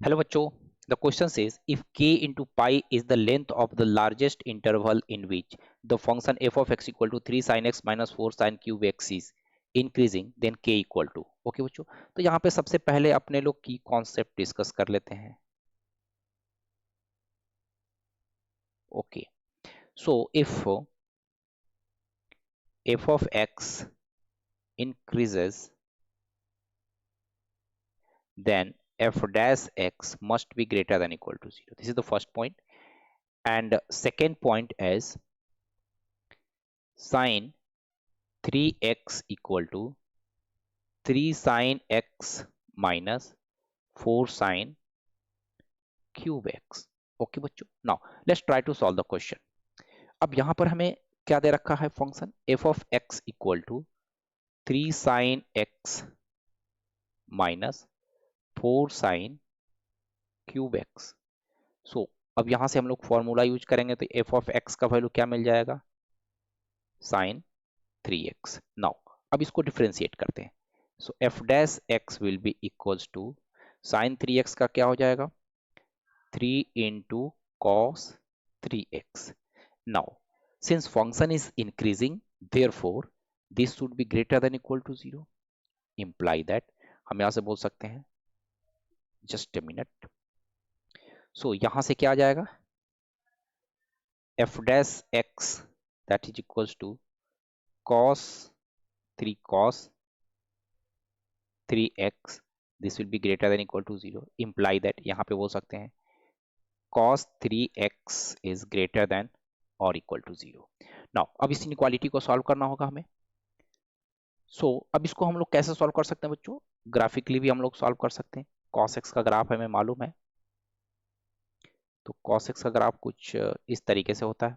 Hello बच्चों, the question says if k into pi is the length of the largest interval in which the function f of x equal to 3 sin x minus 4 sin cube x is increasing, then k equal to। Okay बच्चों, तो यहाँ पे सबसे पहले अपने लोग की concept discuss कर लेते हैं। Okay, so if f of x increases, then f dash x must be greater than equal to 0. This is the first point. And second point is sin 3x equal to 3 sin x minus 4 sin cube x। Okay बच्चों, now let's try to solve the question. अब यहां पर हमें क्या दे रखा है, function f of x equal to 3 sin x minus 4 sin cube x। सो अब यहां से हम लोग फॉर्मूला यूज करेंगे तो f ऑफ x का वैल्यू क्या मिल जाएगा, sin 3x। नाउ अब इसको डिफरेंशिएट करते हैं। So f dash x will be equals to sin 3x का क्या हो जाएगा, 3 into cos 3x। Now, since function is increasing, therefore this should be greater than equal to 0. Imply that हम यहां से बोल सकते हैं, just a minute. So यहां से क्या आ जाएगा, f dash x that is equals to cos 3 cos 3x, this will be greater than equal to 0. Imply that यहां पे बोल सकते हैं cos 3x is greater than or equal to 0. Now अब इस इनइक्वालिटी को सॉल्व करना होगा हमें। अब इसको हम लोग कैसे सॉल्व कर सकते हैं बच्चों, ग्राफिकली भी हम लोग सॉल्व कर सकते हैं। cos x का ग्राफ हमें मालूम है, तो cos x का ग्राफ कुछ इस तरीके से होता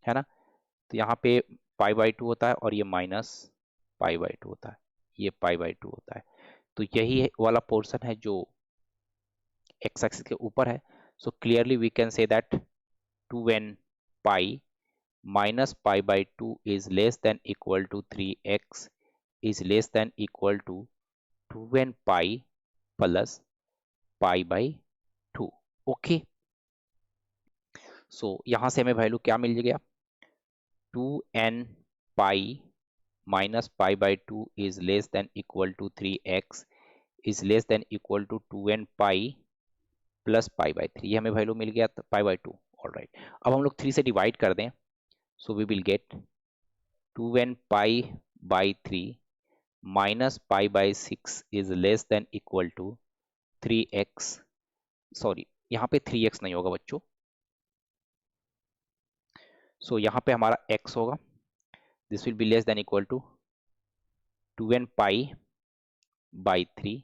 है ना। तो यहाँ पे पाई बाई 2 होता है और ये माइनस पाई बाई 2 होता है, ये पाई बाई 2 होता है। तो यही वाला पोर्शन है जो x एक्सिस के ऊपर है। So clearly we can say that 2n pi minus pi by 2 is less than equal to 3x is less than equal to 2n pi plus pi by 2। Okay, सो यहां से हमें value क्या मिल गया, 2n pi minus pi by 2 is less than equal to 3x is less than equal to 2n pi plus pi by 3। ये हमें value मिल गया pi by 2। Alright, अब हम लोग 3 से डिवाइड कर दें, so we will get 2n pi by 3 minus pi by 6 is less than equal to 3x, sorry यहाँ पे 3x नहीं होगा बच्चों, यहाँ पे हमारा x होगा, this will be less than equal to 2n pi by 3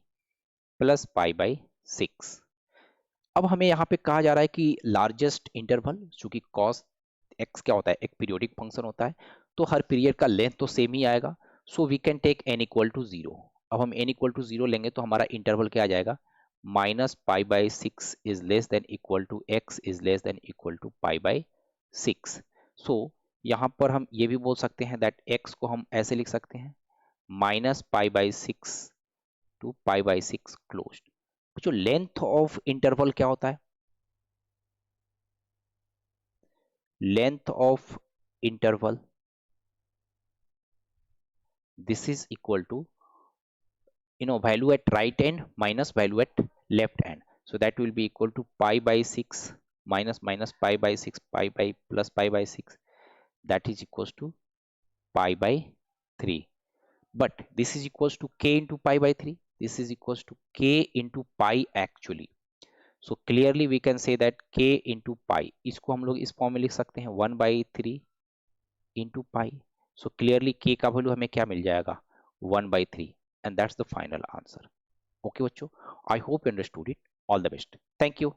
plus pi by 6। अब हमें यहाँ पे कहा जा रहा है कि लार्जेस्ट इंटरवल, चूंकि cos x क्या होता है, एक पीरियोडिक फंक्शन होता है, तो हर पीरियड का लेंथ तो सेम ही आएगा। So we can take n equal to 0। अब हम n इक्वल टू 0 लेंगे तो हमारा इंटरवल क्या आ जाएगा, minus pi by 6 is less than equal to x is less than equal to pi by 6। So यहाँ पर हम ये भी बोल सकते हैं दैट x को हम ऐसे लिख सकते हैं, minus pi by 6 to pi by 6 closed. जो लेंथ ऑफ इंटरवल क्या होता है, length of interval this is equal to value at right end minus value at left end, so that will be equal to pi by 6 minus pi by 6 pi by plus pi by 6, that is equals to pi by 3, but this is equals to k into pi by 3, this is equals to k into pi actually। so clearly we can say that k into pi, इसको हम लोग इस form में लिख सकते हैं 1/3 into pi। so clearly k का value हमें क्या मिल जाएगा, 1/3, and that's the final answer। okay बच्चों, I hope you understood it। all the best, thank you।